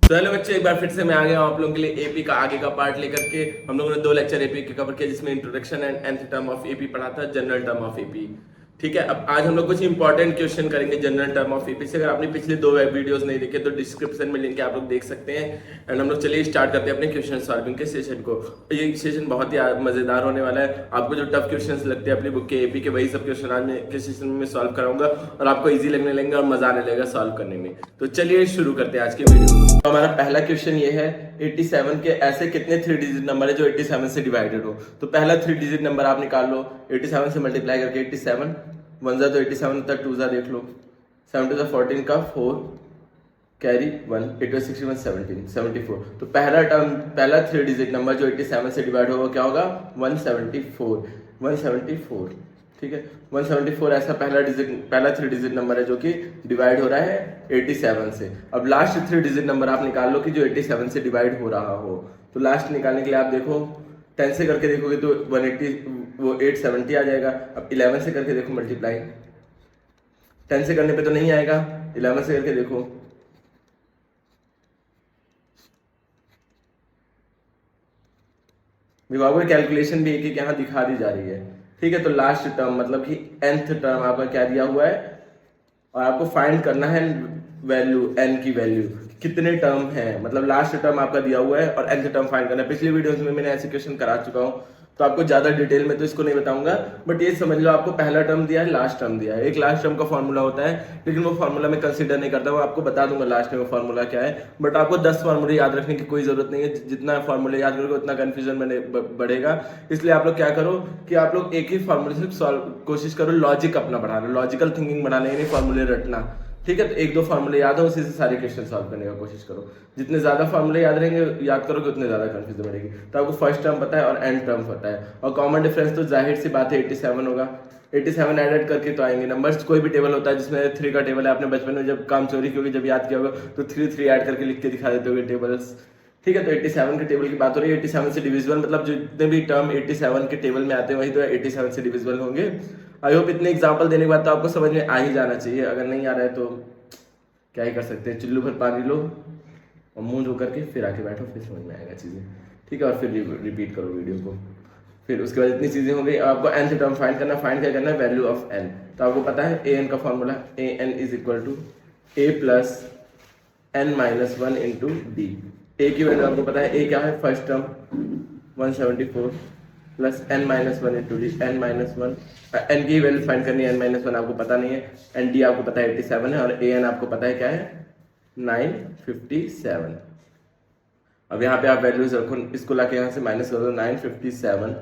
तो हेलो बच्चों, एक बार फिर से मैं आ गया हूँ आप लोगों के लिए एपी का आगे का पार्ट लेकर के। हम लोगों ने 2 लेक्चर एपी के कवर किया, जिसमें introduction and nth term of AP पढ़ा था, जनरल टर्म ऑफ एपी। ठीक है, अब आज हम लोग कुछ इंपॉर्टेंट क्वेश्चन करेंगे जनरल टर्म ऑफ एपी से। अगर आपने पिछले 2 वीडियोस नहीं देखे तो डिस्क्रिप्शन में लिंक है, आप लोग देख सकते हैं। एंड हम लोग चलिए स्टार्ट करते हैं अपने क्वेश्चन सॉल्विंग के सेशन को। ये सेशन बहुत ही मजेदार होने वाला है। आपको जो टफ क्वेश्चंस लगते हैं अपनी बुक के एपी के, वही सब क्वेश्चन आज मैं के सेशन में सॉल्व कराऊंगा और आपको इजी लगने लगेंगे और मजा आने लगेगा सॉल्व करने में। तो चलिए शुरू करते हैं आज की वीडियो। तो हमारा पहला क्वेश्चन ये है, 87 के ऐसे कितने 3 डिजिट नंबर है जो 87 से डिवाइडेड हो। तो पहला 3 डिजिट नंबर आप निकाल लो, 87 से मल्टीप्लाई करके 87, 1 जा तो 87 तक, 2 जा देख लो, 7 2 14 का 4 कैरी 1, 8 61 17 74। तो पहला टर्म, पहला 3 डिजिट नंबर जो 87 से डिवाइड होगा क्या होगा, 174, 174। ठीक है, 174 ऐसा पहला 3 डिजिट नंबर है जो कि डिवाइड हो रहा है 87 से। अब लास्ट 3 डिजिट नंबर आप निकाल लो कि जो 87 से डिवाइड हो रहा हो। तो लास्ट निकालने के लिए आप देखो, 10 से करके देखोगे तो 180, वो 870 आ जाएगा। अब 11 से करके देखो मल्टीप्लाई, 10 से करने पे तो नहीं आएगा, 11 से करके देखो, आपको कैलकुलेशन भी एक एक यहाँ दिखा दी जा रही है। ठीक है, तो लास्ट टर्म मतलब कि nth टर्म आपका क्या दिया हुआ है और आपको फाइंड करना है वैल्यू, n की वैल्यू कितने टर्म है, मतलब लास्ट टर्म आपका दिया हुआ है और nth टर्म फाइंड करना है। पिछली वीडियोस में मैंने ऐसे क्वेश्चन करा चुका हूँ, तो आपको ज्यादा डिटेल में तो इसको नहीं बताऊंगा, बट ये समझ लो आपको पहला टर्म दिया है, लास्ट टर्म दिया है। एक लास्ट टर्म का फॉर्मूला होता है, लेकिन वो फॉर्मूला मैं कंसीडर नहीं करता हूँ, आपको बता दूंगा लास्ट में फॉर्मूला क्या है। बट आपको 10 फॉर्मूले याद रखने की कोई जरूरत नहीं है, जितना फॉर्मूले याद करोगे उतना कंफ्यूजन बढ़ेगा। इसलिए आप लोग क्या करो कि आप लोग एक ही फॉर्मूले से सॉल्व कोशिश करो, लॉजिक अपना बढ़ाना, लॉजिकल थिंकिंग बढ़ाने, यानी फॉर्मूले रटना। ठीक है, तो 1 2 फॉर्मूले याद हो, उसी से सारे क्वेश्चन सॉल्व करने का कोशिश करो। जितने ज्यादा फॉर्मूले याद करोगे उतने ज्यादा कंफ्यूजन बढ़ेगी। तो आपको फर्स्ट टर्म पता है और एंड टर्म पता है, और कॉमन डिफरेंस तो जाहिर सी बात है 87 होगा। 87 एडेड करके तो आएंगे नंबर्स। कोई भी टेबल होता है जिसमें 3 का टेबल है, आपने बचपन में जब काम चोरी की होगी, जब याद किया होगा, तो 3 3 ऐड करके लिख के दिखा देते होगे टेबल्स। ठीक है, तो 87 के टेबल की बात हो रही है। 87 से डिविजिबल मतलब जितने भी टर्म 87 के टेबल में आते हैं वही तो 87 से डिविजिबल होंगे। आई होप इतने एग्जाम्पल देने के बाद तो आपको समझ में आ ही जाना चाहिए। अगर नहीं आ रहा है तो क्या ही कर सकते हैं, चुल्लू भर पानी लो और मुंह धो करके फिर आके बैठो, फिर समझ में आएगा चीज़ें। ठीक है, और फिर रिपीट करो वीडियो को। फिर उसके बाद इतनी चीज़ें हो गई। आपको nth टर्म फाइंड करना, फाइंड क्या करना है, वैल्यू ऑफ n। तो आपको पता है an का formula, an is equal to a plus n minus 1 into D. A की वैल्यू आपको पता है, a क्या है, first term 174 plus n minus 1 into D, n minus 1, n की वैल्यू फाइंड करनी है, n माइनस 1 आपको पता नहीं है, एंड डी आपको पता है 87 है, और an आपको पता है क्या है, 957। अब यहाँ पे आप वैल्यूज रखो, इसको लाके यहाँ से माइनस कर दो, 957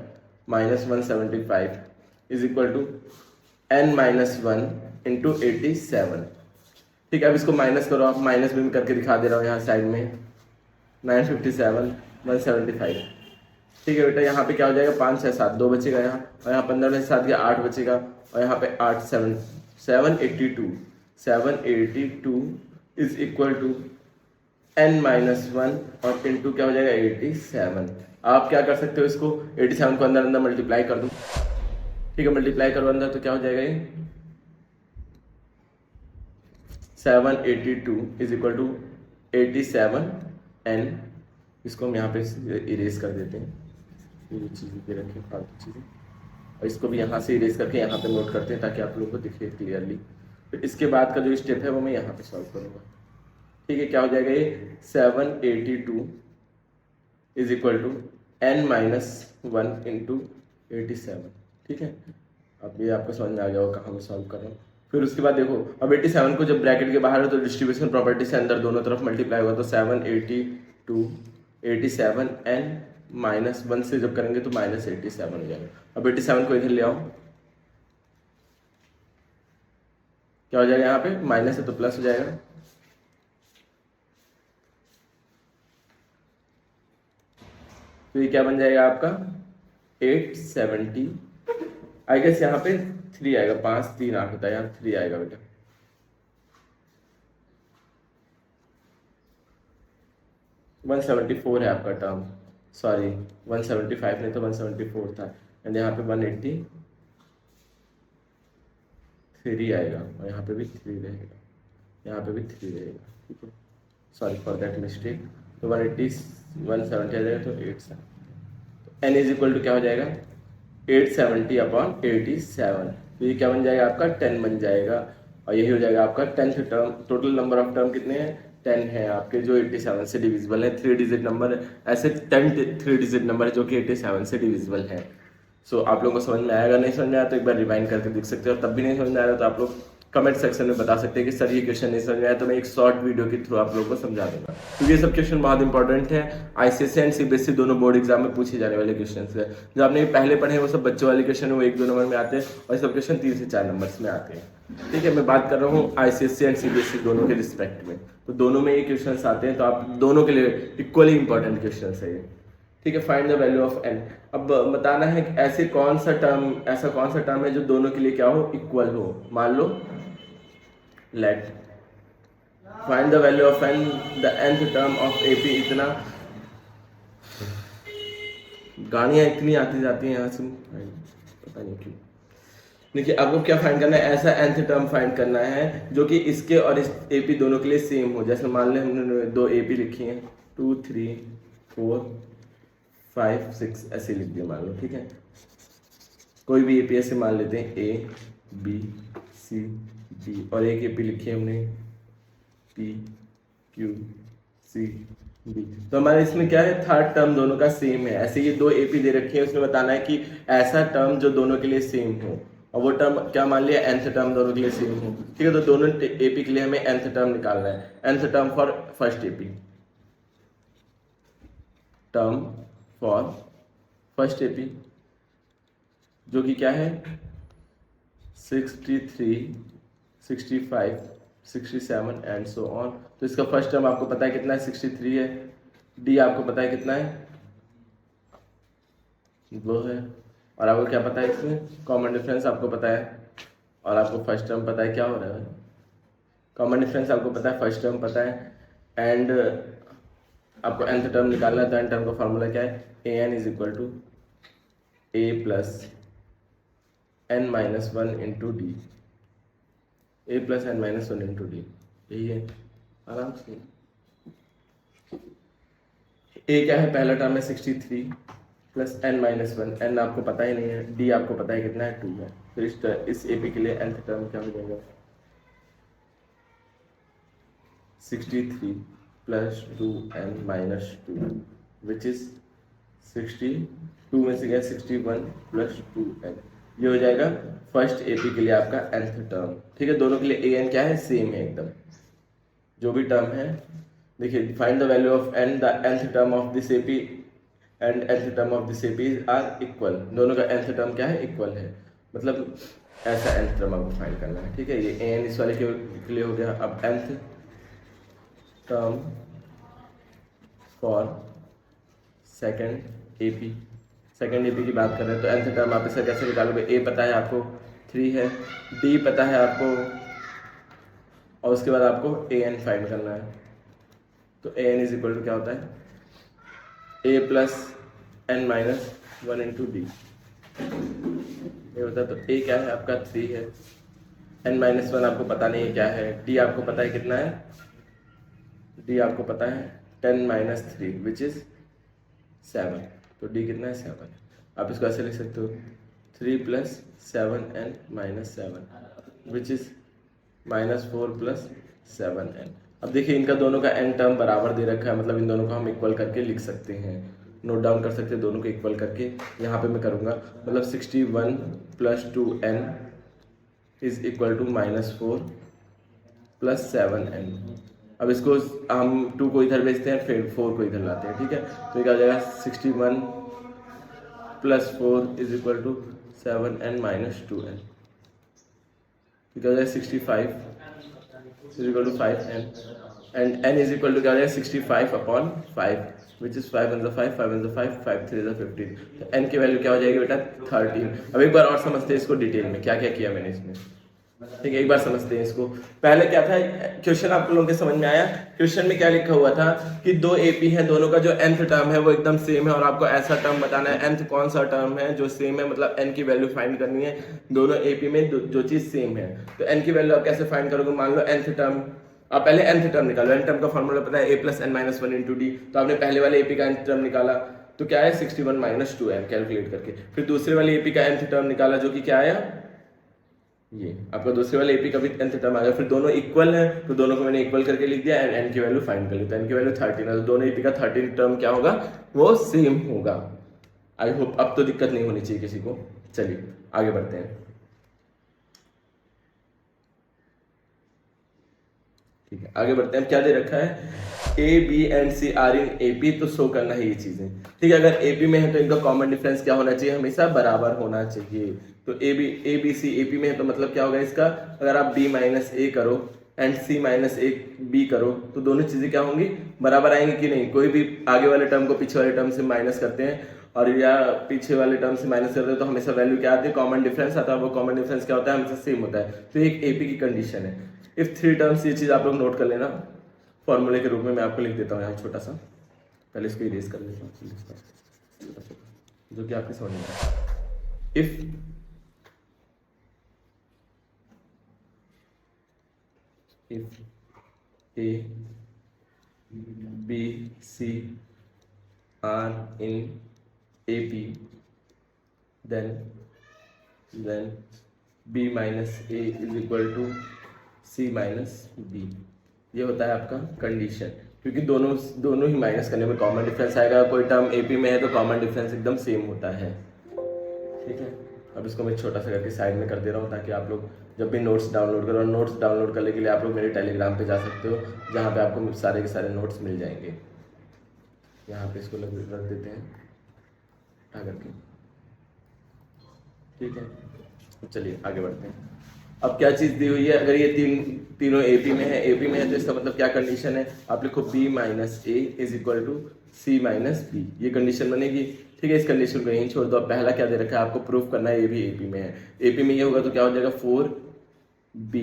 minus 175 is equal to n minus 1 into 87। ठीक है, अब इसको माइनस करो, आप माइनस भी करके दिखा दे रहा हूँ यहाँ साइड में, 957 175। ठीक है बेटा, यहाँ पे क्या हो जाएगा, 5 6 7 2 बचेगा यहाँ, और यहाँ 15 में 7 गया 8 बचेगा, और यहाँ पे 8 7 782 is equal to n minus 1 और इंटू क्या हो जाएगा 87। आप क्या कर सकते हो, इसको 87 को अंदर अंदर मल्टीप्लाई कर दो। ठीक है, मल्टीप्लाई करो अंदर तो क्या हो जाएगा, ये 782 इज इक्वल टू 87 n। इसको हम यहाँ पे इरेज कर देते हैं, ये चीज़ें दे रखें फालतू चीज़ें, और इसको भी यहाँ से इरेज करके यहाँ पे नोट करते हैं ताकि आप लोगों को दिखे क्लियरली। फिर इसके बाद का जो स्टेप है वो मैं यहाँ पे सॉल्व करूँगा। ठीक है, क्या हो जाएगा ये 782 is equal to n minus 1 into 87। ठीक है, अब ये आपको समझ में आ गया होगा कहाँ मैं सॉल्व कर रहा हूँ। फिर उसके बाद देखो, अब 87 को जब ब्रैकेट के बाहर हो तो डिस्ट्रीब्यूशन प्रॉपर्टी से अंदर दोनों तरफ मल्टीप्लाई होगा, तो 782 87 n माइनस 1 से जब करेंगे तो माइनस 87 हो जाएगा। अब 87 को इधर ले आओ, क्या हो जाएगा, यहाँ पे माइनस है तो प्लस हो जाएगा, तो ये क्या बन जाएगा आपका 870। आई गेस यहाँ पे 3 आएगा, 5 3 8 होता है, यहाँ 3 आएगा बेटा। वन 174 है आपका टर्म, सॉरी 175 नहीं तो 174 था, एंड यहाँ पे 183 आएगा, और यहाँ पे भी 3 रहेगा, यहाँ पे भी 3 रहेगा। ठीक है, सॉरी फॉर दैट मिस्टेक, तो 170 आ जाएगा, तो 8 एन इज इक्वल टू क्या हो जाएगा 870 अपॉन 87, तो ये क्या बन जाएगा आपका 10 बन जाएगा, और यही हो जाएगा आपका 10th term. Total number of term कितने हैं 10 है आपके, जो 87 से डिविजिबल है, 3 डिजिट नंबर, ऐसे 10 3 डिजिट नंबर जो कि 87 से डिविजिबल है। सो आप लोगों को समझ में आएगा, नहीं समझ में आया तो एक बार रिवाइंड करके देख सकते हो, और तब भी नहीं समझ में आया तो आप लोग कमेंट सेक्शन में बता सकते हैं कि सर ये क्वेश्चन नहीं समझ में आया, तो मैं एक शॉर्ट वीडियो के थ्रू आप लोगों को समझा दूंगा, क्योंकि ये सब क्वेश्चन बहुत इंपॉर्टेंट है, आईसीएसई एंड सीबीएसई दोनों बोर्ड एग्जाम में पूछे जाने वाले क्वेश्चन है। जो आपने पहले पढ़े हैं वो सब बच्चों वाले क्वेश्चन है, वो 1-2 नंबर में आते हैं, और ये सब क्वेश्चन 3 से 4 नंबर में आते हैं। ठीक है, मैं बात कर रहा हूँ आईसीएसई एंड सीबीएसई दोनों के रिस्पेक्ट में, तो दोनों में ये क्वेश्चन आते हैं, तो आप दोनों के लिए इक्वली इंपॉर्टेंट क्वेश्चन है ये। ठीक है, find the value of n. अब बताना है कि ऐसा कौन सा टर्म है जो दोनों के लिए क्या हो इक्वल हो। मान लो let find the value of N the nth term of AP. इतना गाड़ियां इतनी आती जाती हैं यहाँ से, पता नहीं क्यों। देखिए आपको क्या फाइंड करना है, ऐसा nth टर्म फाइंड करना है जो कि इसके और इस एपी दोनों के लिए सेम हो। जैसे मान ले हमने 2 एपी लिखी हैं, 2 3 4 5 6 ऐसे लिख दिया मान लो। ठीक है, कोई भी एपी ऐसे मान लेते हैं ए बी सी डी, और एक एपी लिखी है हमने पी क्यू सी डी, तो हमारे इसमें क्या है थर्ड टर्म दोनों का सेम है। ऐसे ये 2 एपी दे रखे हैं, उसमें बताना है कि ऐसा टर्म जो दोनों के लिए सेम हो, और वो टर्म क्या मान लिया nth टर्म दोनों के लिए सेम हो। ठीक है, तो दोनों एपी के लिए हमें nth टर्म निकालना है। nth term for first AP, term for first AP जो कि क्या है 63 65 67 एंड सो ऑन। तो इसका फर्स्ट टर्म आपको पता है कितना है 63 है, डी आपको पता है कितना है वो है, और आपको क्या पता है इसमें कॉमन डिफरेंस आपको पता है, और आपको फर्स्ट टर्म पता है क्या हो रहा है, कॉमन डिफरेंस आपको पता है, फर्स्ट टर्म पता है, एंड आपको nth टर्म निकालना है। तो n टर्म का फॉर्मूला क्या है, an is equal to a plus n minus 1 into d, a plus n minus 1 into d, यही है आराम से। a क्या है, पहला टर्म है 63 प्लस n माइनस 1, n आपको पता ही नहीं है, d आपको पता है कितना है 2 है। तो इस एपी के लिए nth टर्म क्या हो जाएगा 63 plus 2n minus 2 which is 62 में से गया 61 प्लस 2n, ये हो जाएगा फर्स्ट एपी के लिए आपका nth टर्म। ठीक है, दोनों के लिए an क्या है सेम है एकदम, जो भी टर्म है। देखिए find the value of n the nth term of this AP and nth term of this AP are equal, दोनों का nth टर्म क्या है इक्वल है, मतलब ऐसा nth टर्म आपको फाइंड करना है। ठीक है, ये an इस वाले के लिए हो गया। अब nth term for second AP की बात कर रहे हैं, तो nth टर्म आप इसे कैसे निकालोगे, a पता है आपको 3 है, d पता है आपको, और उसके बाद आपको an फाइंड करना है। तो an इज इक्वल टू क्या होता है a plus n minus 1 into D, ये होता है। तो a क्या है आपका 3 है, n माइनस 1 आपको पता नहीं है क्या है, d आपको पता है कितना है, d आपको पता है 10 माइनस 3 विच इज 7, तो d कितना है 7। आप इसको ऐसे लिख सकते हो 3 plus 7n minus 7 which is minus 4 plus 7n। अब देखिए इनका दोनों का n टर्म बराबर दे रखा है, मतलब इन दोनों को हम इक्वल करके लिख सकते हैं, नोट डाउन कर सकते हैं दोनों को इक्वल करके। यहाँ पे मैं करूँगा, मतलब 61 plus 2n is equal to minus 4 plus 7n। अब इसको हम 2 को इधर भेजते हैं, फिर 4 को इधर लाते हैं। ठीक है, तो ये क्या हो जाएगा 61 plus 4 is equal to 7n minus 2n, क्या हो जाएगा 65 is equal to 5n, and n is equal to क्या हो जाएगा 65 अपॉन 5 विच इज 5 1 5 5 1 5 5 3 15। तो n की वैल्यू क्या हो जाएगी बेटा 13। अब एक बार और समझते हैं इसको डिटेल में, क्या क्या किया मैंने इसमें। ठीक है, एक बार समझते हैं इसको। पहले क्या था क्वेश्चन, आप लोगों के समझ में आया, क्वेश्चन में क्या लिखा हुआ था कि 2 एपी है, दोनों का जो nth टर्म है वो एकदम सेम है, और आपको ऐसा टर्म बताना है nth कौन सा टर्म है जो सेम है, मतलब n की वैल्यू फाइंड करनी है दोनों एपी में जो चीज सेम है। तो n की वैल्यू आप कैसे फाइंड करोगे, मान लो nth टर्म आप पहले nth टर्म निकालो, n टर्म का फॉर्मूला पता है a plus n minus one into d, तो आपने पहले वाले एपी का nth टर्म निकाला तो क्या है 61 माइनस 2m कैलकुलेट करके, फिर दूसरे वाले एपी का nth टर्म निकाला जो कि क्या आया, ये आपका दूसरे वाले एपी का भी nth टर्म आ गया, फिर दोनों इक्वल है तो दोनों को मैंने इक्वल करके लिख दिया एंड n की वैल्यू फाइंड कर ली, तो n की वैल्यू 13 है, तो दोनों एपी का 13 टर्म क्या होगा, वो सेम होगा। आई होप अब तो दिक्कत नहीं होनी चाहिए किसी को। चलिए आगे बढ़ते हैं। ठीक है आगे बढ़ते हैं। क्या दे रखा है, A B and C are in AP, तो शो करना है ये चीजें। ठीक है, अगर एपी में है तो इनका कॉमन डिफरेंस क्या होना चाहिए, हमेशा बराबर होना चाहिए। तो ए बी सी एपी में है तो मतलब क्या होगा इसका, अगर आप बी माइनस ए करो and C minus A B करो तो दोनों चीजें क्या होंगी, बराबर आएंगी कि नहीं। कोई भी आगे वाले टर्म को पीछे वाले टर्म से माइनस करते हैं और या पीछे वाले टर्म से माइनस करते हैं तो हमेशा वैल्यू क्या आती है, कॉमन डिफरेंस आता है। वो कॉमन डिफरेंस क्या होता है, हमेशा सेम होता है। तो एक एपी की कंडीशन है। इफ थ्री टर्म्स, ये चीज आप लोग नोट कर लेना फॉर्मूले के रूप में, मैं आपको लिख देता हूँ यहाँ छोटा सा, पहले इसको इरेज कर लेता हूँ जो कि आपके समझ में आए। If A B C are in A P then B minus A is equal to C minus B, ये होता है आपका कंडीशन। क्योंकि दोनों ही माइनस करने में कॉमन डिफरेंस आएगा, कोई टर्म एपी में है तो कॉमन डिफरेंस एकदम सेम होता है। ठीक है, अब इसको मैं छोटा सा करके साइड में कर दे रहा हूँ ताकि आप लोग जब भी नोट्स डाउनलोड करो, नोट्स डाउनलोड करने के लिए आप लोग मेरे टेलीग्राम पे जा सकते हो जहाँ पे आपको सारे के सारे नोट्स मिल जाएंगे। यहाँ पे इसको रख देते हैं उठा करके। ठीक है, तो चलिए आगे बढ़ते हैं। अब क्या चीज दी हुई है, अगर ये तीनों एपी में है तो इसका मतलब क्या कंडीशन है, आप लिखो B minus A is equal to C minus B, ये कंडीशन बनेगी। ठीक है, इस कंडीशन को यहीं छोड़ दो। अब पहला क्या दे रखा है, आपको प्रूफ करना है ये भी एपी में है। एपी में ये होगा तो क्या हो जाएगा, 4b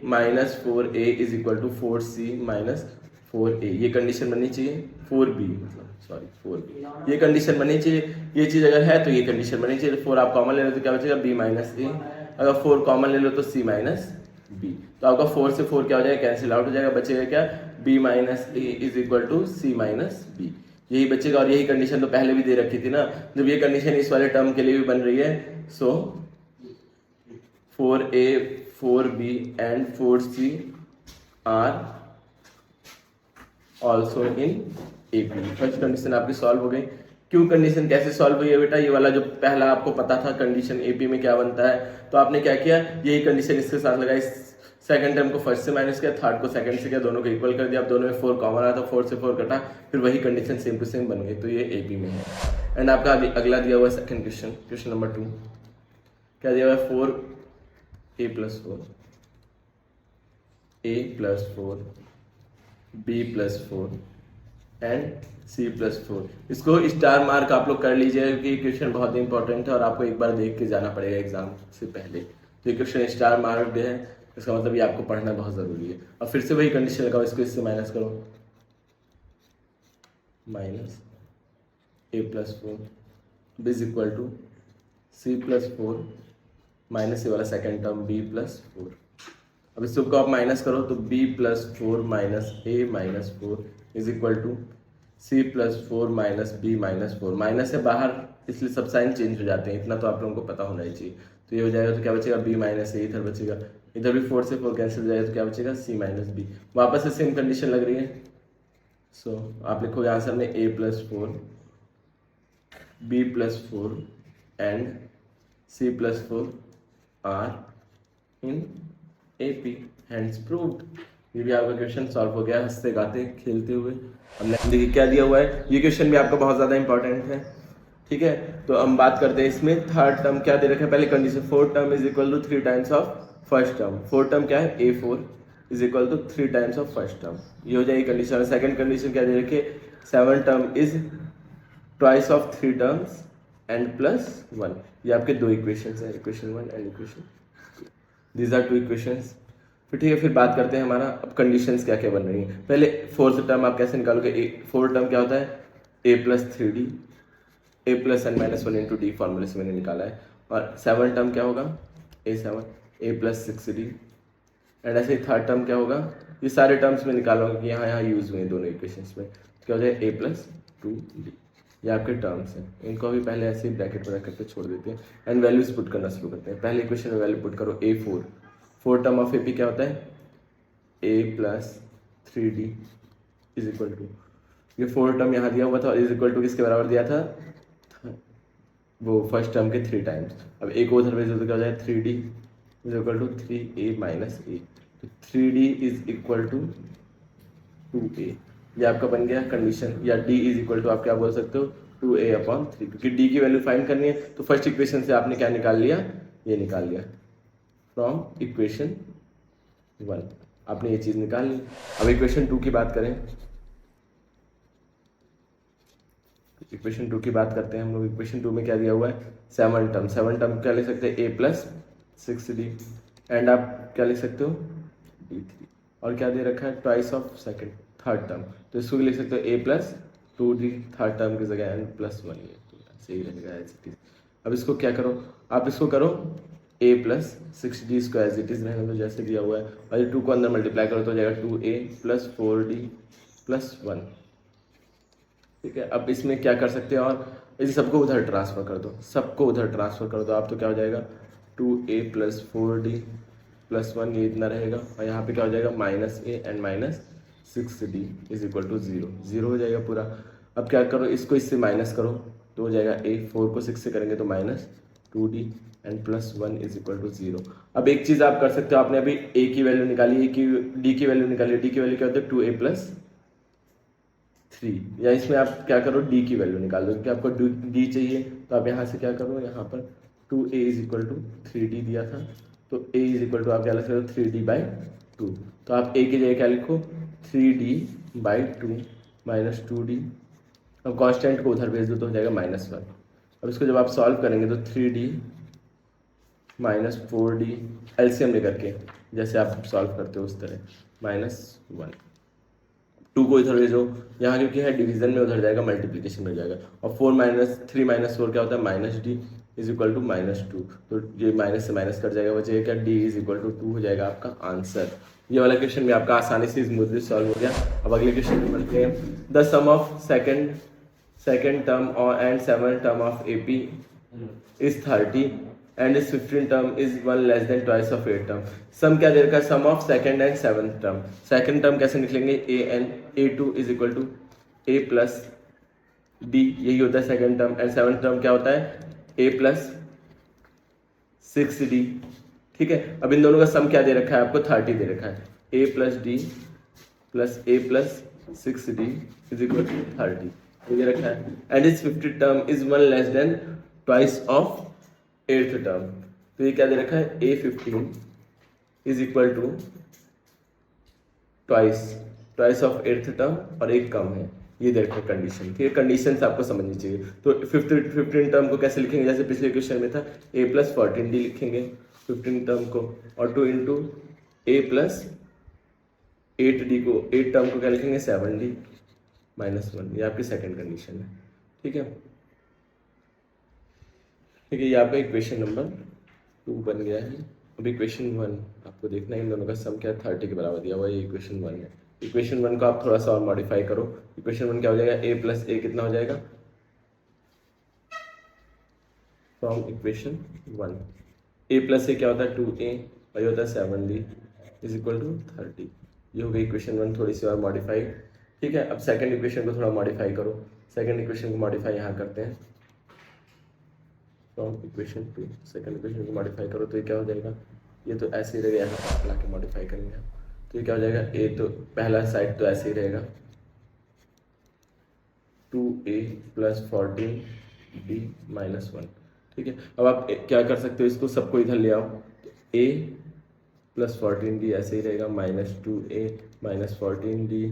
minus 4a is equal to 4c minus 4a, ये कंडीशन बननी चाहिए। 4b मतलब सॉरी 4b, ये कंडीशन बननी चाहिए। ये चीज अगर है तो ये कंडीशन बननी चाहिए। 4 आप कॉमन ले लो तो क्या बचेगा, b माइनस ए, अगर 4 कॉमन ले लो तो c माइनस बी, तो आपका 4 से 4 क्या हो जाएगा, कैंसिल आउट हो जाएगा, बचेगा क्या, b minus A is equal to C minus B, यही बचेगा। और यही कंडीशन तो पहले भी दे रखी थी ना, जब ये कंडीशन इस वाले टर्म के लिए भी बन रही है। So 4a 4b and 4c are also in AP. First condition आपकी सॉल्व हो गई। क्यों कंडीशन कैसे सॉल्व हुई है बेटा, ये वाला जो पहला आपको पता था कंडीशन एपी में क्या बनता है, तो आपने क्या किया, यही कंडीशन इसके साथ लगाई। सेकंड टर्म को फर्स्ट से माइनस किया, थर्ड को सेकंड से किया, दोनों को इक्वल कर दिया। अब दोनों में 4 कॉमन आया तो 4 से 4 कटा, फिर वही कंडीशन सेम टू सेम बन गई, तो ये एपी में है। एंड आपका अगला दिया हुआ है सेकंड क्वेश्चन, क्वेश्चन नंबर 2 क्या दिया हुआ है, 4a plus 4 a plus 4 b plus 4 and c plus 4। इसको स्टार मार्क आप लोग कर लीजिए क्योंकि क्वेश्चन बहुत ही इंपॉर्टेंट है और आपको एक बार देख के जाना पड़ेगा एग्जाम से पहले। तो ये क्वेश्चन स्टार मार्क है, इसका मतलब ये आपको पढ़ना बहुत जरूरी है। और फिर से वही कंडीशन लगाओ, इसको इससे माइनस करो, minus a plus 4 b is equal to c plus 4 minus ये वाला सेकेंड टर्म b प्लस 4। अब इस सबको आप माइनस करो तो b plus 4 minus a minus 4 is equal to c plus 4 minus b minus 4। Minus है बाहर इसलिए सब साइन चेंज हो जाते हैं, इतना तो आप लोगों को पता होना ही चाहिए। तो ये हो जाएगा तो क्या बचेगा, b माइनस a, इधर बचेगा, इधर भी 4 से 4 कैंसिल हो जाएगा तो क्या बचेगा, c माइनस b। वापस से सेम कंडीशन लग रही है। सो आप लिखोगे आंसर में a plus 4 b plus 4 and c plus 4 are in AP, hence proved. ये भी आपका क्वेश्चन सॉल्व हो गया हंसते गाते खेलते हुए। अब नेक्स्ट देखिए क्या दिया हुआ है, ये क्वेश्चन भी आपका बहुत ज़्यादा इंपॉर्टेंट है। ठीक है, तो हम बात करते हैं इसमें थर्ड टर्म क्या दे रखा है, पहले condition 4 term is equal to 3 times of first term. 4 term क्या है, a4 is equal to 3 times of first term, ये हो जाएगी कंडीशन। सेकंड कंडीशन क्या दे रखी है, 7 term is twice of 3 terms and plus 1। ये आपके दो इक्वेशंस है, equation 1 and equation, these are 2 equations. फिर ठीक है, फिर बात करते हैं हमारा अब कंडीशंस क्या क्या बन रही हैं। पहले 4th टर्म आप कैसे निकालोगे, 4 टर्म क्या होता है, a plus 3d a plus n minus 1 into D, फॉर्मूले से मैंने निकाला है। और 7 टर्म क्या होगा, a7 a plus 6d and ऐसे ही थर्ड टर्म क्या होगा, ये सारे टर्म्स में निकालूंगा कि यहाँ यूज हुए दोनों इक्वेशंस में। क्या हो जाए a+2d, ये आपके टर्म्स हैं। इनको भी पहले ऐसे ही ब्रैकेट ब्रैकेट पे छोड़ देते हैं एंड वैल्यूज पुट करना शुरू करते हैं। पहले इक्वेशन में वैल्यू पुट करो a4, 4 टर्म ऑफ AP क्या होता है a+3d इज इक्वल टू, ये 4 टर्म यहाँ दिया हुआ था और इज इक्वल टू किसके बराबर दिया था, वो फर्स्ट टर्म के 3 टाइम्स। अब एक उधर भेज दो तो क्या हो जाए 3d is equal to 3a-a, तो 3d is equal to 2a, ये आपका बन गया कंडीशन। या d इज इक्वल टू आप क्या बोल सकते हो 2a/3, क्योंकि d की वैल्यू फाइंड करनी है तो फर्स्ट इक्वेशन से आपने क्या निकाल लिया, ये निकाल लिया फ्रॉम इक्वेशन 1, आपने ये चीज़ निकाल ली। अब इक्वेशन 2 की बात करें, इक्वेशन 2 की बात करते हैं हम लोग। इक्वेशन 2 में क्या दिया हुआ है 7 टर्म, 7 टर्म क्या लिख सकते हैं a+6d एंड आप क्या लिख सकते हो d3, और क्या दे रखा है twice of second third term, तो इसको भी लिख सकते हो a+2d थर्ड टर्म की जगह एंड +1, ये तो सही रहेगा एज इट इज। अब इसको क्या करो, आप इसको करो a+6d इसको एज इट इज रहने दो जैसे दिया हुआ है, और ये 2 को अंदर मल्टीप्लाई करो तो हो जाएगा 2a+4d+1, ठीक है। अब इसमें क्या कर सकते हैं, और इस सबको उधर ट्रांसफर कर दो, सबको उधर ट्रांसफर कर दो आप, तो क्या हो जाएगा 2a+4d+1, ये इतना रहेगा, और यहाँ पे क्या हो जाएगा -a and -6d is equal to 0, 0 हो जाएगा पूरा। अब क्या करो, इसको इससे माइनस करो तो हो जाएगा a, 4 को 6 से करेंगे तो -2d and +1 is equal to 0। अब एक चीज़ आप कर सकते हो, आपने अभी a की वैल्यू निकाली, a की d की वैल्यू निकाली, d की वैल्यू क्या होता है 2a+3, या इसमें आप क्या करो d की वैल्यू निकाल दो, क्योंकि आपको d चाहिए, तो आप यहाँ से क्या करो, यहाँ पर 2a is equal to 3d दिया था, तो a इज इक्वल टू आप क्या लिख सकते हो 3d/2, तो आप a की जगह क्या लिखो 3d/2 -2d, अब कांस्टेंट को उधर भेज दो तो हो जाएगा -1। अब इसको जब आप सॉल्व करेंगे तो 3d -4d एलसीएम लेकर के जैसे आप सॉल्व करते हो उस तरह -1, 2 को इधर भेजो यहाँ, क्योंकि है डिवीजन में उधर जाएगा, मल्टीप्लिकेशन में जाएगा, और 3 - 4 क्या होता है -d इज इक्वल टू -2, तो ये माइनस से माइनस कट जाएगा, बचेगा क्या d इज इक्वल टू 2 हो जाएगा आपका आंसर। ये वाला क्वेश्चन भी आपका आसानी से स्मूथली सॉल्व हो गया। अब अगले क्वेश्चन में बढ़ते हैं। The sum of second term और and 7 term of AP is 30 and is 15 term is 1 less than twice of 8 term. Sum क्या दे रखा है, sum of second and 7th term. Second term कैसे निकलेंगे, a2 is equal to a+d, यही होता है second term, and 7th term क्या होता है a+6d, ठीक है। अब इन दोनों का सम क्या दे रखा है आपको 30 दे रखा है, a+d + a+6d is equal to 30 दे रखा है, and is 50 term is 1 less than twice of 8th term, तो ये क्या दे रखा है a15 is equal to twice of 8th term और एक कम है, ये दे रखा है कंडीशन, ठीक है। कंडीशन आपको समझनी चाहिए। तो 15 टर्म को कैसे लिखेंगे, जैसे पिछले क्वेश्चन में था a+14d लिखेंगे 15 टर्म को, और 2 × a+8d को 8 टर्म को क्या लिखेंगे 7d -1, ये आपकी सेकंड कंडीशन है, ठीक है। ठीक है, ये आपका इक्वेशन नंबर 2 बन गया है। अब इक्वेशन 1 आपको देखना है, इन दोनों का सम क्या है 30 के बराबर दिया हुआ है, ये इक्वेशन 1 है। इक्वेशन 1 को आप थोड़ा सा और मॉडिफाई करो। इक्वेशन 1 क्या हो जाएगा, a+a कितना हो जाएगा फ्रॉम इक्वेशन 1, a+a क्या होता है 2a और ये होता है 7d इज इक्वल टू 30, ये हो गई इक्वेशन 1 थोड़ी सी और मॉडिफाई, ठीक है। अब सेकंड इक्वेशन को थोड़ा मॉडिफाई करो। सेकंड इक्वेशन को मॉडिफाई यहाँ करते हैं फ्रॉम इक्वेशन 2, सेकंड इक्वेशन को मॉडिफाई करो तो ये क्या हो जाएगा, ये तो ऐसे ही रहेगा, यहाँ पर ला के मॉडिफाई करेंगे तो ये क्या हो जाएगा, ए तो पहला साइड तो ऐसे ही रहेगा 2a+14d -1, ठीक है। अब आप क्या कर सकते हो, इसको सबको इधर ले आओ, तो a+14d ऐसे ही रहेगा -2a -14d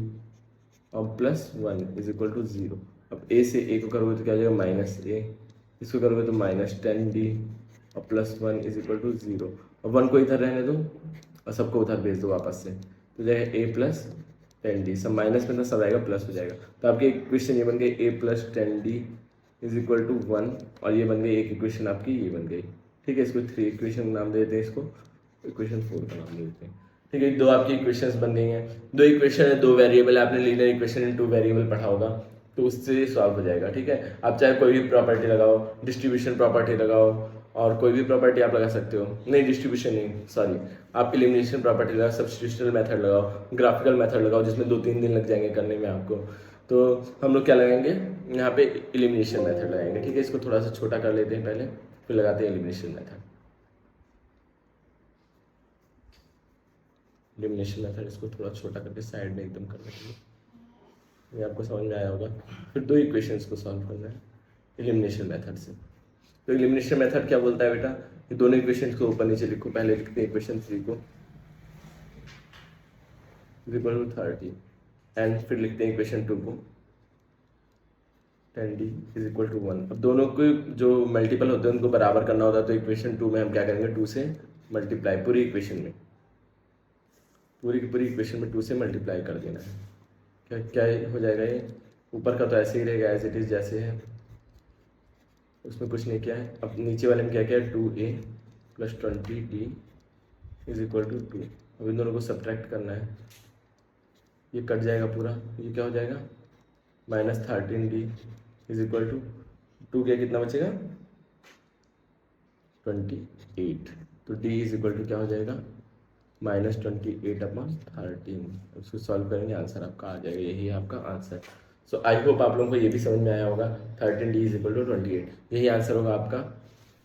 और +1 इज इक्वल टू 0। अब a से a को करोगे तो क्या हो जाएगा -a, इसको करोगे तो -10d और +1 इज इक्वल टू 0। अब 1 को इधर रहने दो और सबको उधर भेज दो वापस से, तो जाएगा a+10d, सब माइनस में था सब आएगा प्लस हो जाएगा। तो आपकी इक्वेशन ये बन गई a+10d इज इक्वल टू 1, और ये बन गई एक इक्वेशन आपकी ये बन गई, ठीक है। इसको 3 इक्वेशन नाम दे देते हैं, इसको इक्वेशन 4 का नाम दे देते हैं, ठीक है, दो आपकी इक्वेशंस बन गई हैं, दो इक्वेशन है, दो वेरिएबल, आपने linear equation in two variable पढ़ा होगा, तो उससे सॉल्व हो जाएगा। ठीक है, आप चाहे कोई भी प्रॉपर्टी लगाओ, डिस्ट्रीब्यूशन प्रॉपर्टी लगाओ, और कोई भी प्रॉपर्टी आप लगा सकते हो, नहीं डिस्ट्रीब्यूशन नहीं, सॉरी, आप एलिमिनेशन प्रॉपर्टी लगाओ, सब्स्टिट्यूशनल मेथड लगाओ, ग्राफिकल मेथड लगाओ, जिसमें 2-3 दिन लग जाएंगे करने में आपको। तो हम लोग क्या लगाएंगे यहाँ पे, एलिमिनेशन मेथड लगाएंगे। ठीक है, इसको थोड़ा सा छोटा कर लेते हैं पहले, फिर लगाते हैं एलिमिनेशन मेथड। एलिमिनेशन मेथड इसको थोड़ा छोटा करके साइड में एकदम कर लेते हैं, ये आपको समझ में आया होगा। फिर दो इक्वेशंस को सॉल्व करना है एलिमिनेशन मेथड से। तो एलिमिनेशन मेथड क्या बोलता है बेटा, ये दोनों इक्वेशंस को ऊपर नीचे लिखो, पहले लिखते हैं इक्वेशन 3 को इक्वल टू 30, एंड फिर लिखते हैं इक्वेशन 2 को 10d इज इक्वल टू 1। अब दोनों को जो मल्टीपल होते हैं उनको बराबर करना होता है, तो इक्वेशन 2 में हम क्या करेंगे, 2 से मल्टीप्लाई, पूरी इक्वेशन में, पूरी की पूरी इक्वेशन में 2 से मल्टीप्लाई कर देना है। क्या क्या हो जाएगा, ये ऊपर का तो ऐसे ही रहेगा एज इट इज़ जैसे है, उसमें कुछ नहीं किया है। अब नीचे वाले में क्या किया है, 2a plus 20d is equal to 2। अब इन दोनों को सब्ट्रैक्ट करना है, ये कट जाएगा पूरा, ये क्या हो जाएगा, minus 13d is equal to 2 क्या कितना बचेगा, 28। तो d इज इक्वल टू क्या हो जाएगा, माइनस 28/13। उसको सॉल्व करेंगे, आंसर आपका आ जाएगा, यही है आपका आंसर। सो आई होप आप लोगों को ये भी समझ में आया होगा, 13d इज इक्वल टू 28, यही आंसर होगा आपका।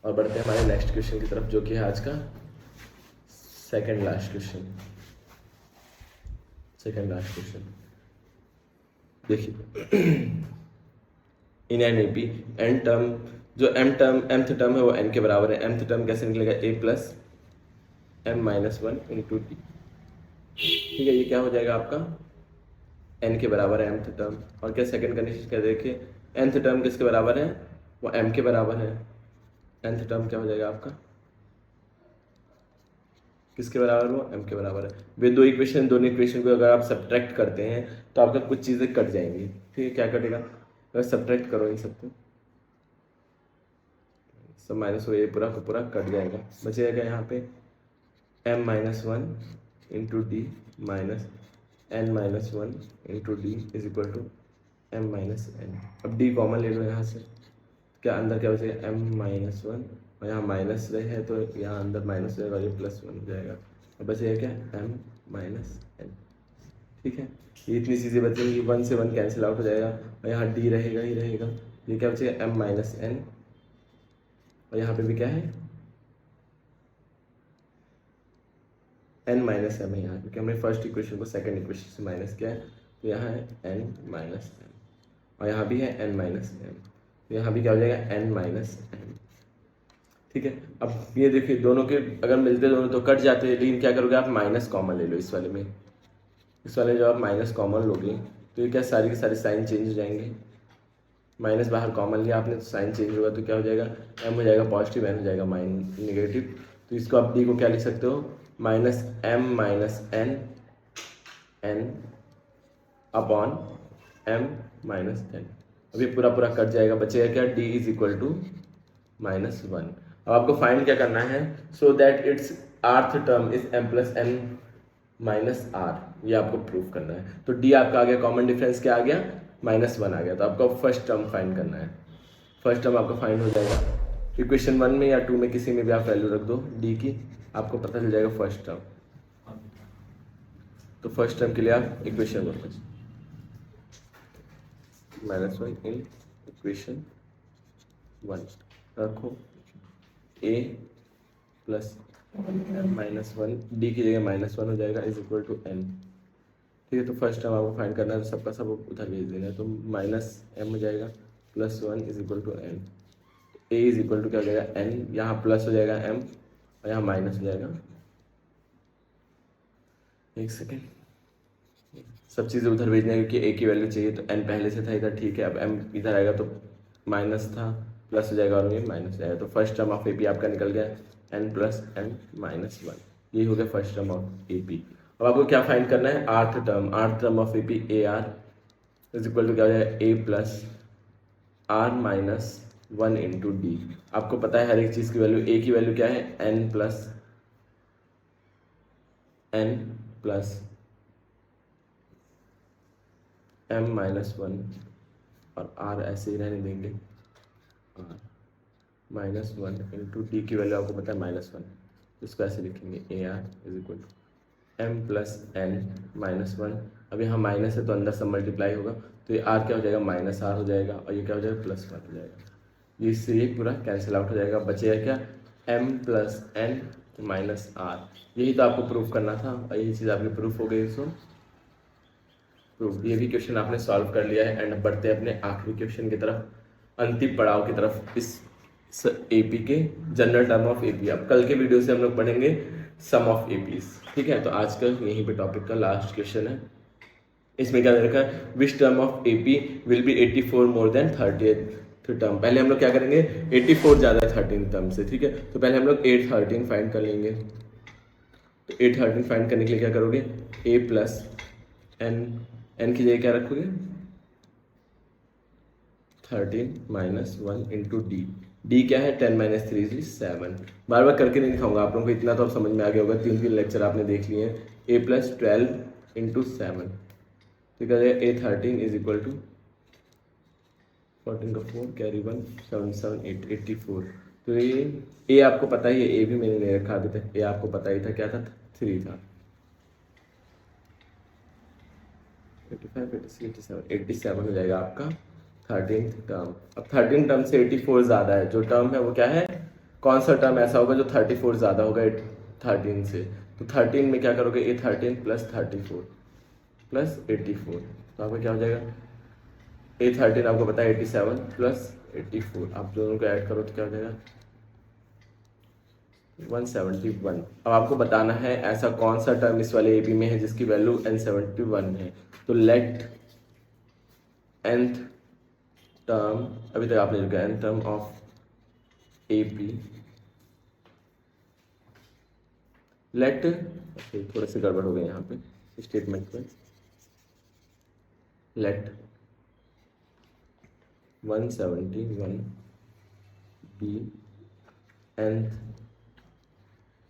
और बढ़ते हैं हमारे नेक्स्ट क्वेश्चन की तरफ, जो कि है आज का सेकंड लास्ट क्वेश्चन। देखिए, in an AP n term, जो एम टर्म mth टर्म है वो n के बराबर है। mth टर्म कैसे निकलेगा, a plus m minus 1 into D. ठीक है, ये क्या हो जाएगा आपका, n के बराबर है mth टर्म। और क्या सेकंड कंडीशन क्या, देखिए nth टर्म किसके बराबर है, वो m के बराबर है। nth टर्म क्या हो जाएगा आपका, किसके बराबर, वो m के बराबर है। वे दो इक्वेशन, दोनों इक्वेशन को अगर आप सब्ट्रैक्ट करते हैं तो आपका कुछ चीज़ें कट जाएंगी। ठीक है, क्या कटेगा, अगर सब्ट्रैक्ट करो इन सबको, सब माइनस हो, ये पूरा का पूरा कट जाएगा, बचेगा यहाँ पे m minus 1 into d minus n minus 1 into d is equal to m minus n। अब d कॉमन ले लो यहाँ से, क्या अंदर क्या बचेगा, m माइनस 1, और यहाँ माइनस है तो यहाँ अंदर माइनस रहेगा और ये प्लस 1 हो जाएगा, और बचेगा क्या, m माइनस n। ठीक है, ये इतनी चीज़ें बचेंगी, 1 से 1 कैंसिल आउट हो जाएगा, और यहाँ d रहेगा ही रहेगा, ये क्या बचेगा, m माइनस n, और यहाँ पे भी क्या है, n माइनस m है यहाँ, क्योंकि हमने फर्स्ट इक्वेशन को सेकंड इक्वेशन से माइनस किया है, तो यहाँ है n माइनस m, और यहाँ भी है n माइनस m, तो यहाँ भी क्या हो जाएगा, n माइनस m। ठीक है, अब ये देखिए दोनों के अगर मिलते दोनों तो कट जाते हैं, लेकिन क्या करोगे आप, माइनस कॉमन ले लो इस वाले में, इस वाले जब आप माइनस कॉमन लोगे तो ये क्या, सारी की सारी साइन चेंज हो जाएंगे। माइनस बाहर कॉमन लिया आपने तो साइन चेंज होगा, तो क्या हो जाएगा, m हो जाएगा पॉजिटिव, n हो जाएगा नेगेटिव। तो इसको आप d को क्या लिख सकते हो, minus m minus n upon m minus n। अभी पूरा पूरा कट जाएगा, बचेगा क्या, d is equal to minus 1। अब आपको फाइंड क्या करना है, so that its rth term is m plus n minus r, ये आपको प्रूव करना है। तो d आपका आ गया, कॉमन डिफरेंस क्या आ गया, माइनस 1 आ गया, तो आपको फर्स्ट टर्म फाइंड करना है। फर्स्ट टर्म आपका फाइंड हो जाएगा, इक्वेशन 1 में या 2 में किसी में भी आप वैल्यू रख दो d की, आपको पता चल जाएगा फर्स्ट टर्म। तो फर्स्ट टर्म के लिए आप इक्वेशन रखो, माइनस 1 इन इक्वेशन 1 रखो, a प्लस माइनस 1, डी की जगह माइनस 1 हो जाएगा, इज इक्वल टू n। ठीक है, तो फर्स्ट टर्म आपको फाइंड करना है, तो सबका सब उधर भेज देना है, तो माइनस m हो जाएगा plus 1 is equal to n। a is equal to क्या हो जाएगा, n, यहाँ प्लस हो जाएगा m और यहाँ माइनस हो जाएगा, एक सेकेंड, सब चीज़ें उधर भेजना है क्योंकि a की वैल्यू चाहिए, तो n पहले से था इधर, ठीक है, अब m इधर आएगा तो माइनस था, प्लस हो जाएगा और ये माइनस हो जाएगा, तो first term of A P आपका निकल गया n प्लस n माइनस 1, ये हो गया first term of A P. अब आपको क्या फाइंड करना है, rth term of A P, a r is equal to क्या हो जाएगा, a plus r minus 1 into d. आपको पता है हर एक चीज़ की वैल्यू, a की वैल्यू क्या है, n plus n plus m minus 1 और r ऐसे ही रहने देंगे, r माइनस 1 इंटू डी की वैल्यू आपको पता है -1, इसको ऐसे लिखेंगे a r is equal to m plus n minus 1। अब यहाँ माइनस है तो अंदर सब मल्टीप्लाई होगा, तो ये r क्या हो जाएगा -r हो जाएगा और ये क्या हो जाएगा +1 हो जाएगा, ये इससे ये पूरा कैंसिल आउट हो जाएगा, बचेगा क्या m plus n minus r। यही तो आपको प्रूफ करना था और यही चीज़ आपकी प्रूफ हो गई। सो प्रूफ, ये भी क्वेश्चन आपने सॉल्व कर लिया है। एंड बढ़ते हैं अपने आखिरी क्वेश्चन की तरफ, अंतिम पड़ाव की तरफ इस एपी के जनरल टर्म ऑफ एपी। अब कल के वीडियो से हम लोग पढ़ेंगे सम ऑफ एपीज, ठीक है। तो आज का यहीं पे टॉपिक का लास्ट क्वेश्चन है। इसमें क्या दे रखा है, which term of AP will be 84 more than 30th term. पहले हम लोग क्या करेंगे, 84 ज़्यादा है 13 टर्म से, ठीक है। तो पहले हम लोग 8 13 फाइंड कर लेंगे। तो 8 13 फाइंड करने के लिए क्या करोगे, a प्लस n की जगह क्या रखोगे 13 माइनस 1 इंटू डी क्या है 10 माइनस 3 इज 7। बार बार करके नहीं दिखाऊंगा आप लोगों को, इतना तो अब समझ में आ गया होगा, 3 लेक्चर आपने देख लिए हैं। a प्लस 12 इंटू 7, तो क्या जाएगा a 13 इज इक्वल टू 14 का 4 कैरी 1 7 7 8 84। तो ये a आपको पता ही है, a भी मैंने नहीं रखा अभी तक, a आपको पता ही था, क्या था 3 था। 85 86 87 हो जाएगा आपका 13th टर्म। अब 13 टर्म से 84 ज़्यादा है, जो टर्म है वो क्या है, कौन सा टर्म ऐसा होगा जो 34 ज़्यादा होगा 13 से। तो 13 में क्या करोगे, a 13 प्लस 34 प्लस 84, तो आपका क्या हो जाएगा a 13 आपको पता है 87 प्लस 84, आप दोनों को ऐड करो तो क्या हो जाएगा 171। अब आपको बताना है ऐसा कौन सा टर्म इस वाले ए बी में है जिसकी वैल्यू n71 है। तो लेट nth टर्म, अभी तक आपने लिखा nth term of A P, let थोड़े से गड़बड़ हो गए यहाँ पे स्टेटमेंट में, let 171 be nth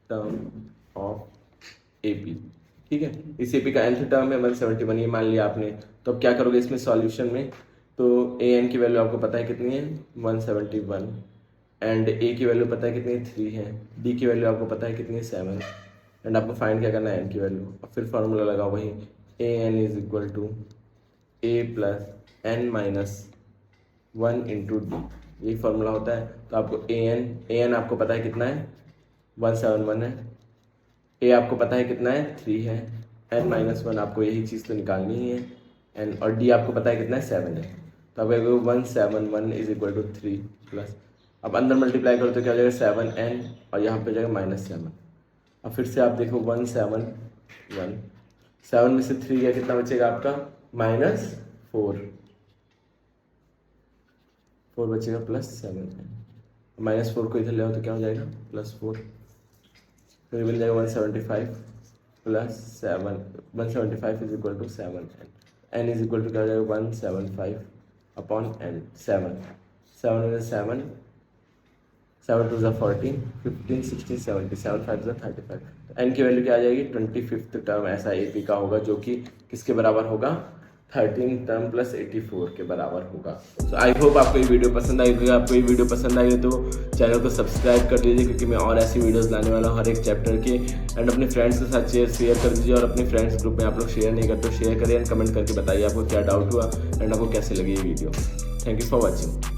term of AP, ठीक है। इस एपी का nth टर्म है 171, ये मान लिया आपने। तो अब क्या करोगे इसमें सॉल्यूशन में, तो ए एन की वैल्यू आपको पता है कितनी है 171, एंड ए की वैल्यू पता है कितनी है 3 है, डी की वैल्यू आपको पता है कितनी है 7, एंड आपको फाइंड क्या करना है एन की वैल्यू। और फिर फार्मूला लगाओ वही, a n is equal to a plus n minus 1 into d, यही फार्मूला होता है। तो आपको ए एन आपको पता है कितना है 171 है, ए आपको पता है कितना है 3 है, एन माइनस 1 आपको यही चीज़ तो निकालनी ही है, एन और डी आपको पता है कितना है 7 है। तो अब 171 इज इक्वल टू 3 प्लस, अब अंदर मल्टीप्लाई करो तो क्या हो जाएगा 7n और यहाँ पे हो जाएगा -7। अब फिर से आप देखो 171, 7 में से 3 गया कितना बचेगा आपका -4, 4 बचेगा +7, -4 को इधर ले आओ तो क्या हो जाएगा +4, फिर मिल जाएगा 175 plus 7, 175 is equal to 7, n is equal to क्या हो जाएगा 175 अपॉन एन, 7 में 7 7 2 14 15 16 17 7 5 35, तो एन की वैल्यू क्या आ जाएगी 25th टर्म ऐसा एपी का होगा जो कि किसके बराबर होगा 13 टर्म प्लस 84 के बराबर होगा। सो आई होप आपको ये वीडियो पसंद आई होगा। आपको ये वीडियो पसंद आई तो चैनल को सब्सक्राइब कर दीजिए, क्योंकि मैं और ऐसी वीडियोस लाने वाला हूँ हर एक चैप्टर के। एंड अपने फ्रेंड्स के साथ शेयर कर दीजिए, और अपने फ्रेंड्स ग्रुप में आप लोग शेयर नहीं करते तो शेयर करें, एंड कमेंट करके बताइए आपको क्या डाउट हुआ एंड आपको कैसे लगी ये video. Thank you for watching.